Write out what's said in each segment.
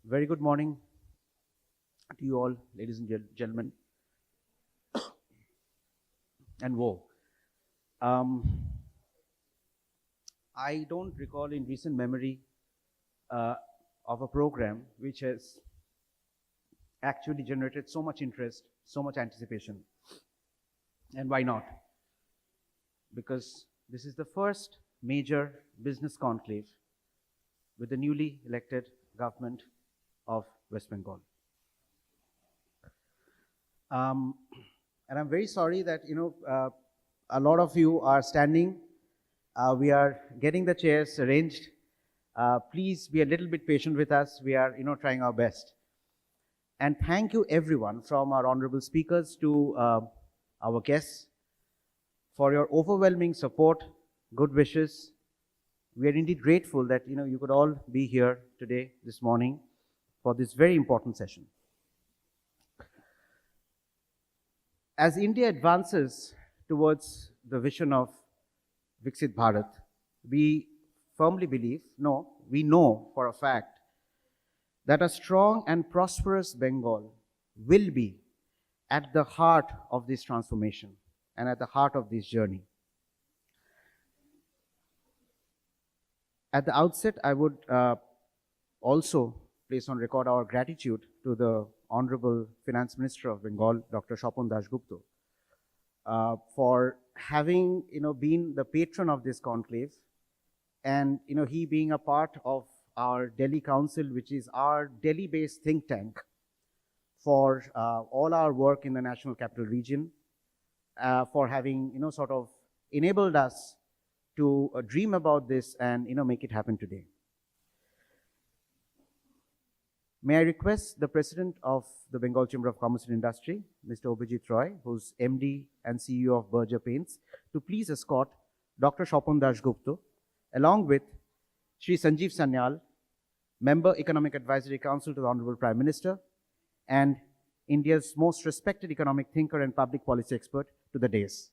Very good morning to you all, ladies and gentlemen. And whoa. I don't recall in recent memory of a program which has actually generated so much interest, so much anticipation. And why not? Because this is the first major business conclave with the newly elected government of West Bengal. And I'm very sorry that, a lot of you are standing. We are getting the chairs arranged. Please be a little bit patient with us. We are, trying our best. And thank you everyone, from our honorable speakers to our guests, for your overwhelming support, good wishes. We are indeed grateful that, you could all be here today, this morning, for this very important session. As India advances towards the vision of Viksit Bharat, we firmly believe, we know for a fact that a strong and prosperous Bengal will be at the heart of this transformation and at the heart of this journey. At the outset, I would also place on record our gratitude to the Honorable Finance Minister of Bengal, Dr. Swapan Dasgupta, for having been the patron of this conclave, and he being a part of our Delhi Council, which is our Delhi-based think tank for all our work in the National Capital Region, for having sort of enabled us to dream about this and make it happen today. May I request the President of the Bengal Chamber of Commerce and Industry, Mr. Abhijit Roy, who's MD and CEO of Berger Paints, to please escort Dr. Swapan Dasgupta, along with Shri Sanjeev Sanyal, Member Economic Advisory Council to the Honorable Prime Minister, and India's most respected economic thinker and public policy expert, to the dais.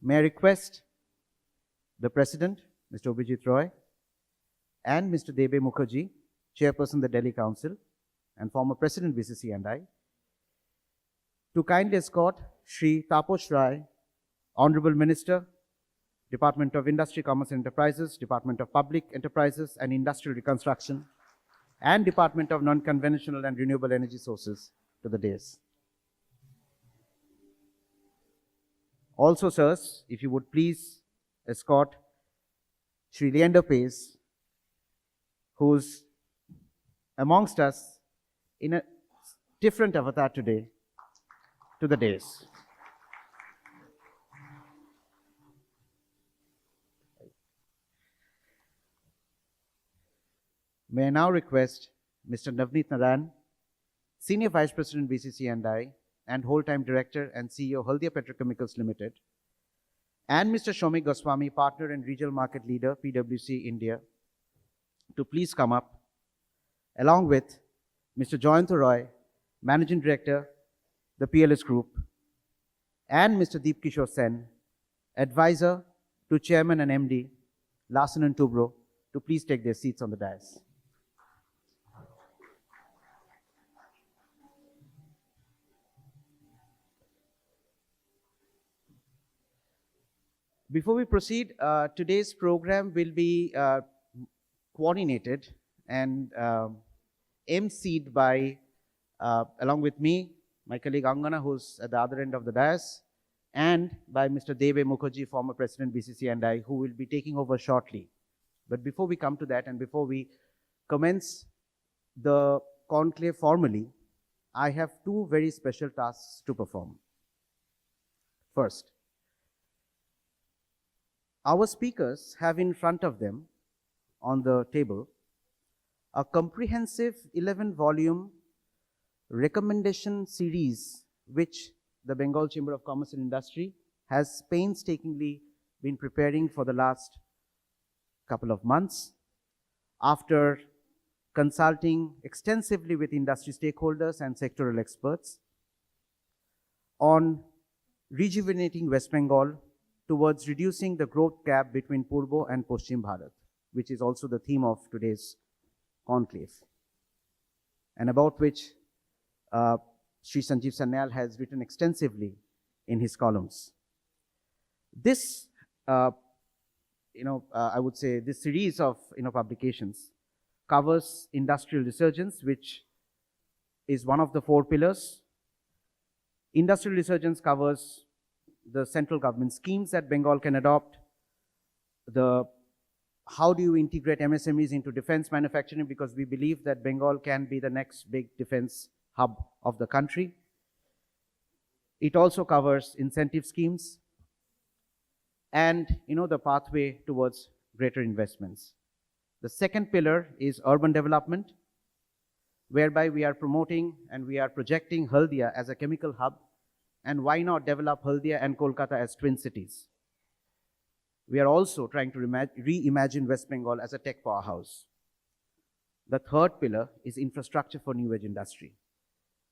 May I request the President, Mr. Abhijit Roy, and Mr. Debe Mukherjee, Chairperson of the Delhi Council and former President BCC&I, to kindly escort Shri Taposh Rai, Honorable Minister, Department of Industry, Commerce and Enterprises, Department of Public Enterprises and Industrial Reconstruction, and Department of Non-Conventional and Renewable Energy Sources, to the dais. Also, sirs, if you would please escort Shri Leander Pace, who's amongst us in a different avatar today, to the dais. May I now request Mr. Navneet Naran, Senior Vice President BCC&I and whole-time Director and CEO Haldia Petrochemicals Limited, and Mr. Shomik Goswami, Partner and Regional Market Leader, PwC India, to please come up, along with Mr. Joyant Roy, Managing Director, the PLS Group, and Mr. Deep Kishore Sen, Advisor to Chairman and MD, Larsen & Toubro, to please take their seats on the dais. Before we proceed, today's program will be coordinated and emceed by, along with me, my colleague Angana, who's at the other end of the dais, and by Mr. Debe Mukherjee, former President BCC&I, who will be taking over shortly. But before we come to that and before we commence the conclave formally, I have two very special tasks to perform. First, our speakers have in front of them on the table a comprehensive 11-volume recommendation series which the Bengal Chamber of Commerce and Industry has painstakingly been preparing for the last couple of months after consulting extensively with industry stakeholders and sectoral experts. on rejuvenating West Bengal towards reducing the growth gap between Purbo and Paschim Bharat, which is also the theme of today's conclave, and about which Sri Sanjeev Sanyal has written extensively in his columns. This, I would say, this series of publications covers industrial resurgence, which is one of the 4 pillars. Industrial resurgence covers the central government schemes that Bengal can adopt, how do you integrate MSMEs into defense manufacturing, because we believe that Bengal can be the next big defense hub of the country. It also covers incentive schemes and the pathway towards greater investments. The second pillar is urban development, whereby we are promoting and we are projecting Haldia as a chemical hub, and why not develop Haldia and Kolkata as twin cities. We are also trying to reimagine West Bengal as a tech powerhouse. The third pillar is infrastructure for new age industry.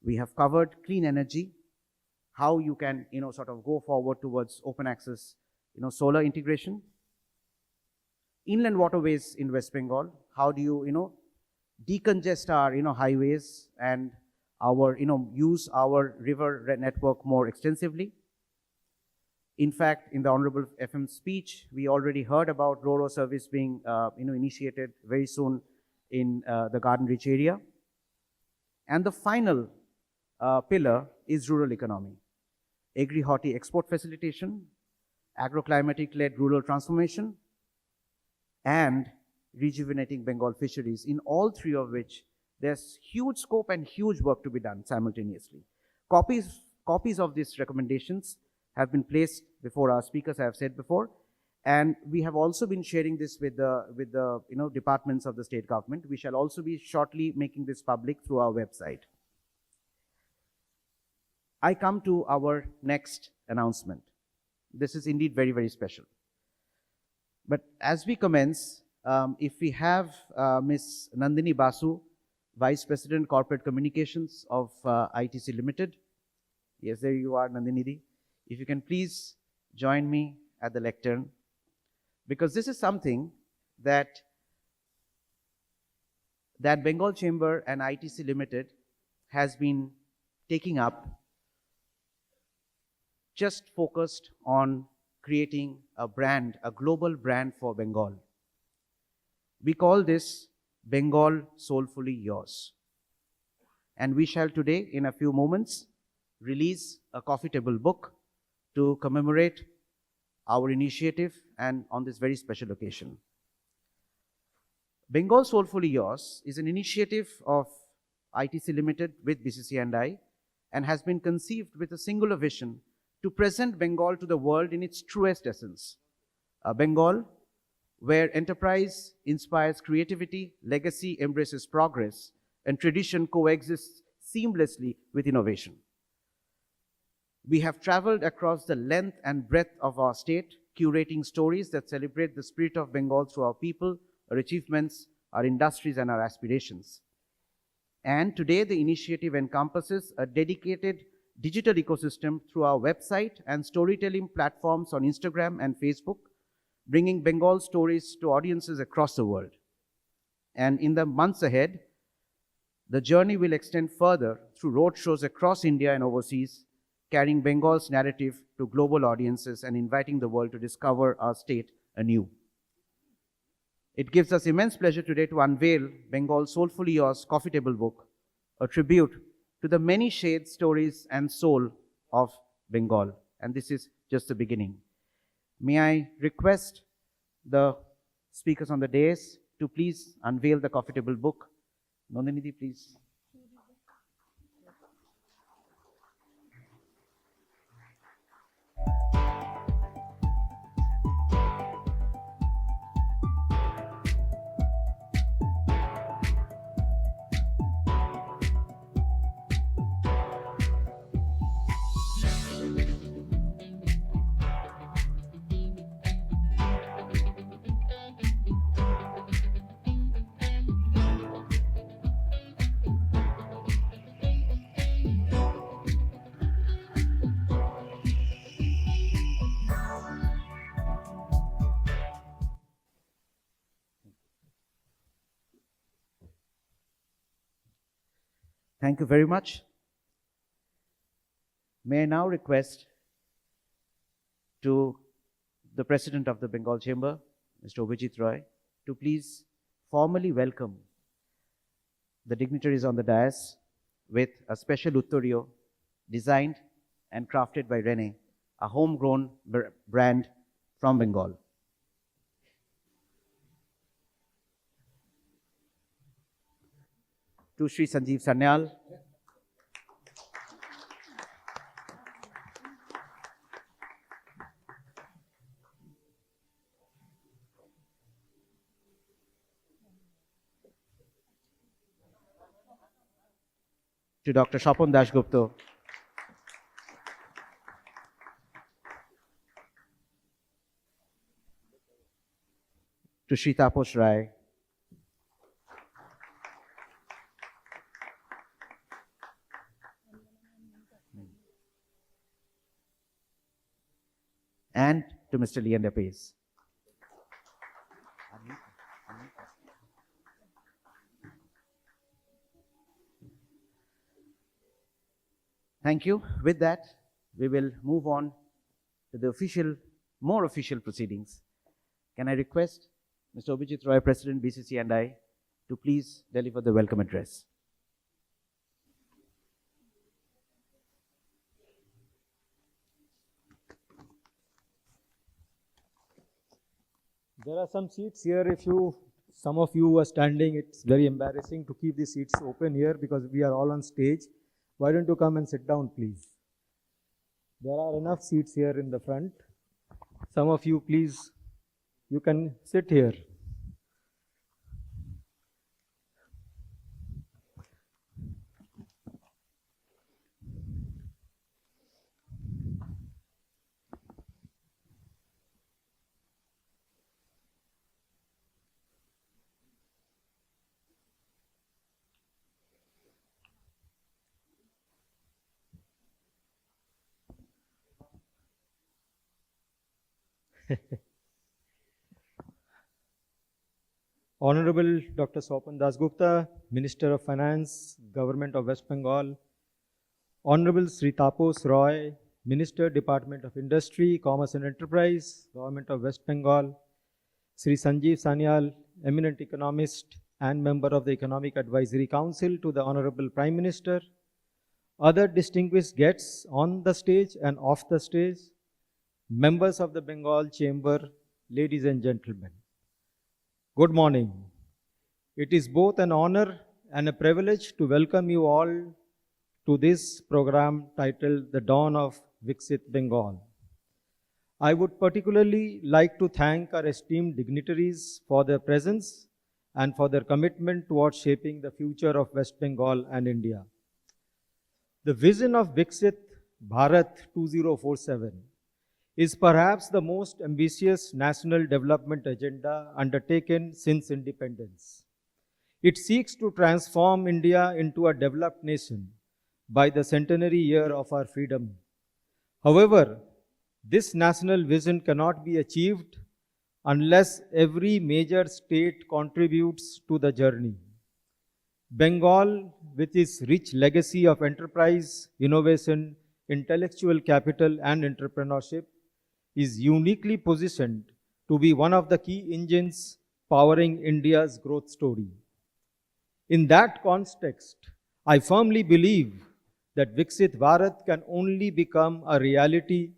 We have covered clean energy, how you can sort of go forward towards open access, solar integration. Inland waterways in West Bengal, how do you decongest our highways and our use our river network more extensively. In fact, in the Honorable FM's speech, we already heard about RoRo service being initiated very soon in the Garden Reach area. And the final pillar is rural economy. Agri-horti export facilitation, agroclimatic-led rural transformation, and rejuvenating Bengal fisheries, in all 3 of which there's huge scope and huge work to be done simultaneously. Copies of these recommendations have been placed before our speakers, I have said before, and we have also been sharing this with the departments of the state government. We shall also be shortly making this public through our website. I come to our next announcement. This is indeed very, very special. But as we commence, if we have Ms. Nandini Basu, Vice President Corporate Communications of ITC Limited. Yes, there you are, Nandini. If you can please join me at the lectern, because this is something that Bengal Chamber and ITC Limited has been taking up, just focused on creating a brand, a global brand for Bengal. We call this Bengal Soulfully Yours. And we shall today, in a few moments, release a coffee table book to commemorate our initiative and on this very special occasion. Bengal Soulfully Yours is an initiative of ITC Limited with BCC&I and has been conceived with a singular vision to present Bengal to the world in its truest essence. A Bengal where enterprise inspires creativity, legacy embraces progress, and tradition coexists seamlessly with innovation. We have traveled across the length and breadth of our state, curating stories that celebrate the spirit of Bengal through our people, our achievements, our industries, and our aspirations. And today, the initiative encompasses a dedicated digital ecosystem through our website and storytelling platforms on Instagram and Facebook, bringing Bengal stories to audiences across the world. And in the months ahead, the journey will extend further through roadshows across India and overseas, carrying Bengal's narrative to global audiences and inviting the world to discover our state anew. It gives us immense pleasure today to unveil Bengal Soulfully Yours coffee table book, a tribute to the many shades, stories, and soul of Bengal. And this is just the beginning. May I request the speakers on the dais to please unveil the coffee table book. Nandini, please. Thank you very much. May I now request to the President of the Bengal Chamber, Mr. Abhijit Roy, to please formally welcome the dignitaries on the dais with a special Uttariyo designed and crafted by Rene, a homegrown brand from Bengal. To Sri Sanjeev Sanyal, to Dr. Swapan Dasgupta, to Sri Taposh Rai, and to Mr. Leander Pace. Thank you. With that, we will move on to the more official proceedings. Can I request Mr. Abhijit Roy, President, BCC&I, to please deliver the welcome address. There are some seats here. Some of you are standing, it's very embarrassing to keep the seats open here because we are all on stage. Why don't you come and sit down, please? There are enough seats here in the front. Some of you, please, you can sit here. Honorable Dr. Swapan Dasgupta, Minister of Finance, Government of West Bengal. Honorable Sri Taposh Roy, Minister, Department of Industry, Commerce and Enterprise, Government of West Bengal. Sri Sanjeev Sanyal, eminent economist and member of the Economic Advisory Council to the Honorable Prime Minister. Other distinguished guests on the stage and off the stage, members of the Bengal Chamber, ladies and gentlemen. Good morning. It is both an honor and a privilege to welcome you all to this program titled The Dawn of Viksit Bengal. I would particularly like to thank our esteemed dignitaries for their presence and for their commitment towards shaping the future of West Bengal and India. The vision of Viksit Bharat 2047 is perhaps the most ambitious national development agenda undertaken since independence. It seeks to transform India into a developed nation by the centenary year of our freedom. However, this national vision cannot be achieved unless every major state contributes to the journey. Bengal, with its rich legacy of enterprise, innovation, intellectual capital, and entrepreneurship, is uniquely positioned to be one of the key engines powering India's growth story. In that context, I firmly believe that Viksit Bharat can only become a reality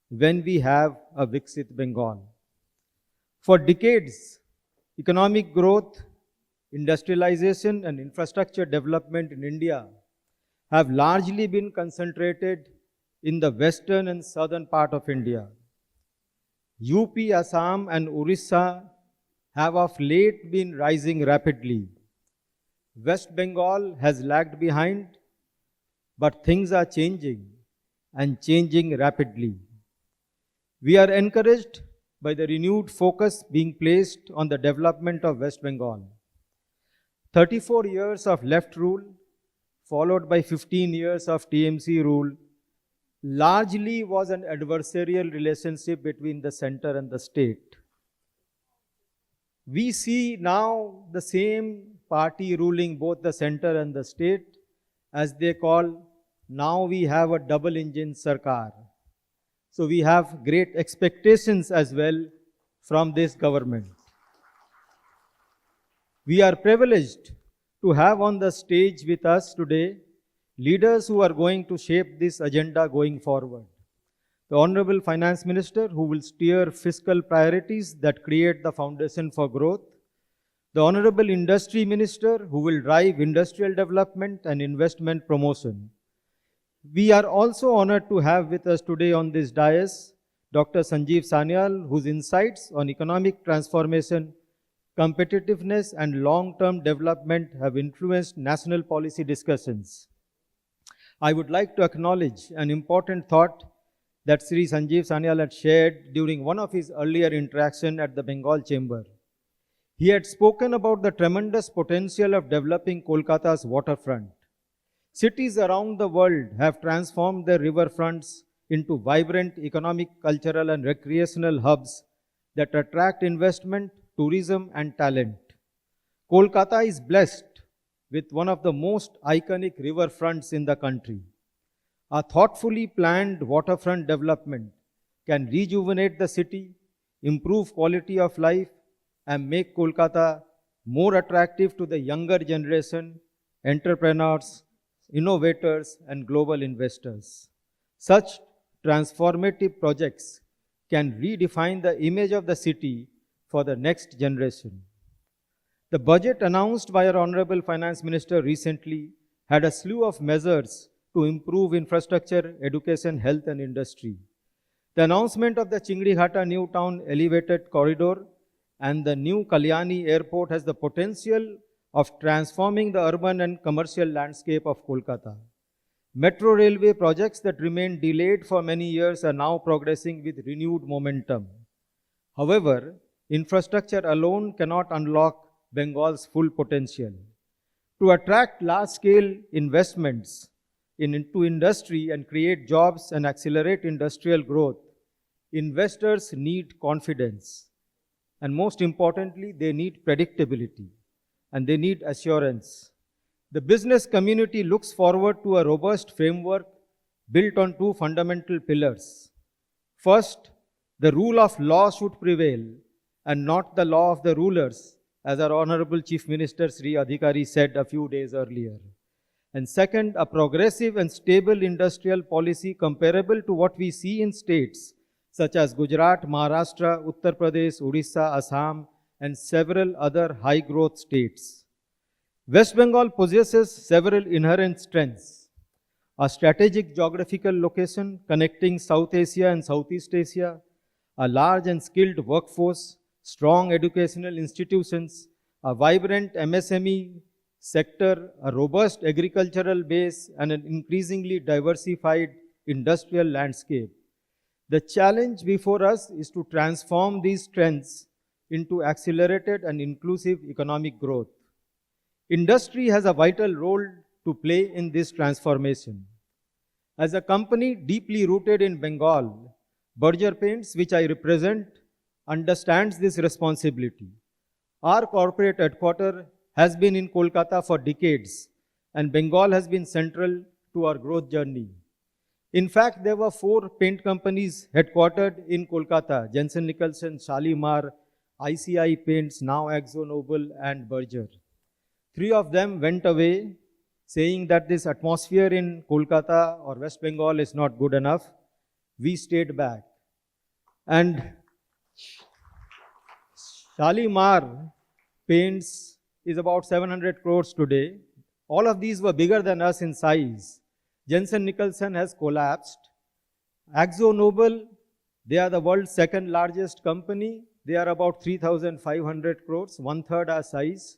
when we have a Viksit Bengal. For decades, economic growth, industrialization, and infrastructure development in India have largely been concentrated in the western and southern part of India. UP, Assam, and Orissa have of late been rising rapidly. West Bengal has lagged behind, but things are changing and changing rapidly. We are encouraged by the renewed focus being placed on the development of West Bengal. 34 years of left rule, followed by 15 years of TMC rule, largely was an adversarial relationship between the center and the state. We see now the same party ruling both the center and the state, as they call, now we have a double engine Sarkar. So we have great expectations as well from this government. We are privileged to have on the stage with us today leaders who are going to shape this agenda going forward. The Honorable Finance Minister, who will steer fiscal priorities that create the foundation for growth. The Honorable Industry Minister, who will drive industrial development and investment promotion. We are also honored to have with us today on this dais Dr. Sanjeev Sanyal, whose insights on economic transformation, competitiveness, and long-term development have influenced national policy discussions. I would like to acknowledge an important thought that Sri Sanjeev Sanyal had shared during one of his earlier interactions at the Bengal Chamber. He had spoken about the tremendous potential of developing Kolkata's waterfront. Cities around the world have transformed their riverfronts into vibrant economic, cultural, and recreational hubs that attract investment, tourism, and talent. Kolkata is blessed with one of the most iconic riverfronts in the country. A thoughtfully planned waterfront development can rejuvenate the city, improve quality of life, and make Kolkata more attractive to the younger generation, entrepreneurs, innovators, and global investors. Such transformative projects can redefine the image of the city for the next generation. The budget announced by our Honorable Finance Minister recently had a slew of measures to improve infrastructure, education, health, and industry. The announcement of the Chingrihata New Town Elevated Corridor and the new Kalyani Airport has the potential of transforming the urban and commercial landscape of Kolkata. Metro railway projects that remained delayed for many years are now progressing with renewed momentum. However, infrastructure alone cannot unlock Bengal's full potential. To attract large-scale investments into industry and create jobs and accelerate industrial growth, investors need confidence. And most importantly, they need predictability and they need assurance. The business community looks forward to a robust framework built on two fundamental pillars. First, the rule of law should prevail and not the law of the rulers, as our Honorable Chief Minister Sri Adhikari said a few days earlier. And second, a progressive and stable industrial policy comparable to what we see in states such as Gujarat, Maharashtra, Uttar Pradesh, Odisha, Assam, and several other high-growth states. West Bengal possesses several inherent strengths. A strategic geographical location connecting South Asia and Southeast Asia, a large and skilled workforce, strong educational institutions, a vibrant MSME sector, a robust agricultural base, and an increasingly diversified industrial landscape. The challenge before us is to transform these strengths into accelerated and inclusive economic growth. Industry has a vital role to play in this transformation. As a company deeply rooted in Bengal, Berger Paints, which I represent, understands this responsibility. Our corporate headquarters has been in Kolkata for decades, and Bengal has been central to our growth journey. In fact, there were 4 paint companies headquartered in Kolkata: Jensen Nicholson, Shalimar, ICI Paints, now AkzoNobel, and Berger. 3 of them went away, saying that this atmosphere in Kolkata or West Bengal is not good enough. We stayed back. And Shalimar Paints is about 700 crores today. All of these were bigger than us in size. Jensen Nicholson has collapsed. AkzoNobel, they are the world's second largest company. They are about 3,500 crores, 1/3 our size.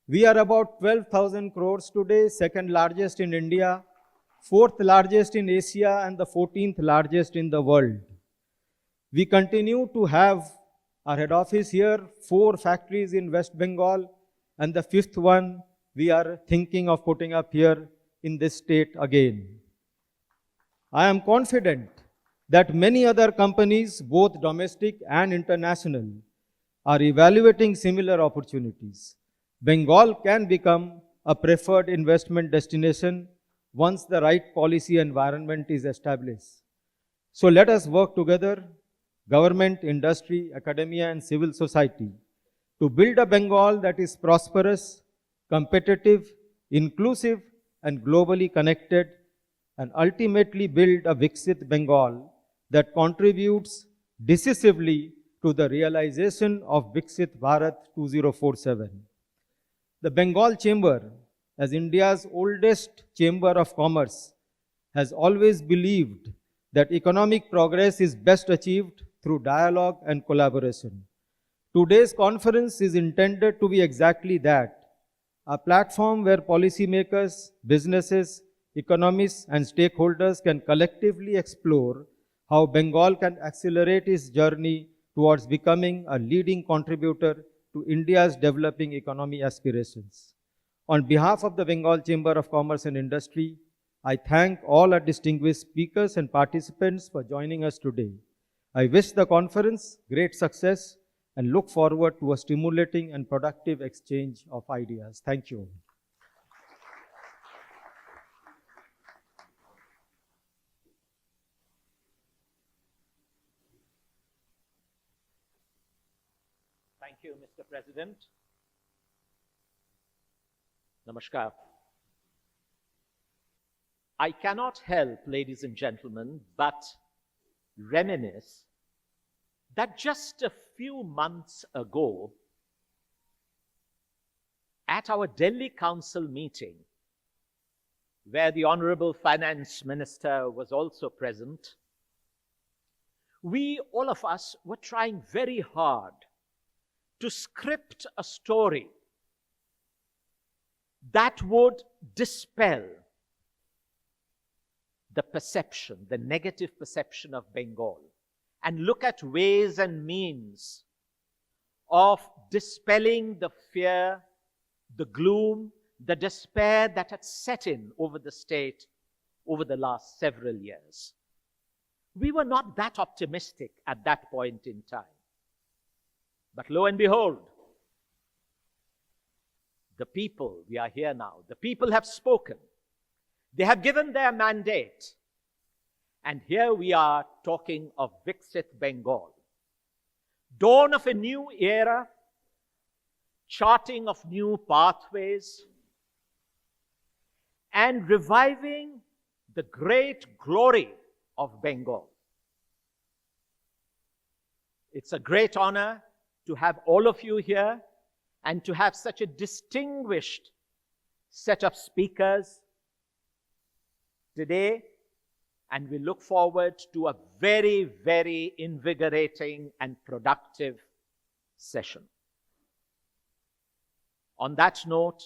We are about 12,000 crores today, second largest in India, 4th largest in Asia, and the 14th largest in the world. We continue to have our head office here, 4 factories in West Bengal, and the 5th one we are thinking of putting up here in this state again. I am confident that many other companies, both domestic and international, are evaluating similar opportunities. Bengal can become a preferred investment destination once the right policy environment is established. So let us work together, government, industry, academia, and civil society, to build a Bengal that is prosperous, competitive, inclusive, and globally connected, and ultimately build a Viksit Bengal that contributes decisively to the realization of Viksit Bharat 2047. The Bengal Chamber, as India's oldest chamber of commerce, has always believed that economic progress is best achieved through dialogue and collaboration. Today's conference is intended to be exactly that, a platform where policymakers, businesses, economists, and stakeholders can collectively explore how Bengal can accelerate its journey towards becoming a leading contributor to India's developing economy aspirations. On behalf of the Bengal Chamber of Commerce and Industry, I thank all our distinguished speakers and participants for joining us today. I wish the conference great success and look forward to a stimulating and productive exchange of ideas. Thank you. Thank you, Mr. President. Namaskar. I cannot help, ladies and gentlemen, but reminisce that just a few months ago, at our Delhi Council meeting, where the Honorable Finance Minister was also present, we, all of us, were trying very hard to script a story that would dispel the perception, the negative perception of Bengal, and look at ways and means of dispelling the fear, the gloom, the despair that had set in over the state over the last several years. We were not that optimistic at that point in time. But lo and behold, the people, we are here now, the people have spoken. They have given their mandate. And here we are talking of Viksit Bengal. Dawn of a new era, charting of new pathways, and reviving the great glory of Bengal. It's a great honor to have all of you here and to have such a distinguished set of speakers today, and we look forward to a very, very invigorating and productive session. On that note,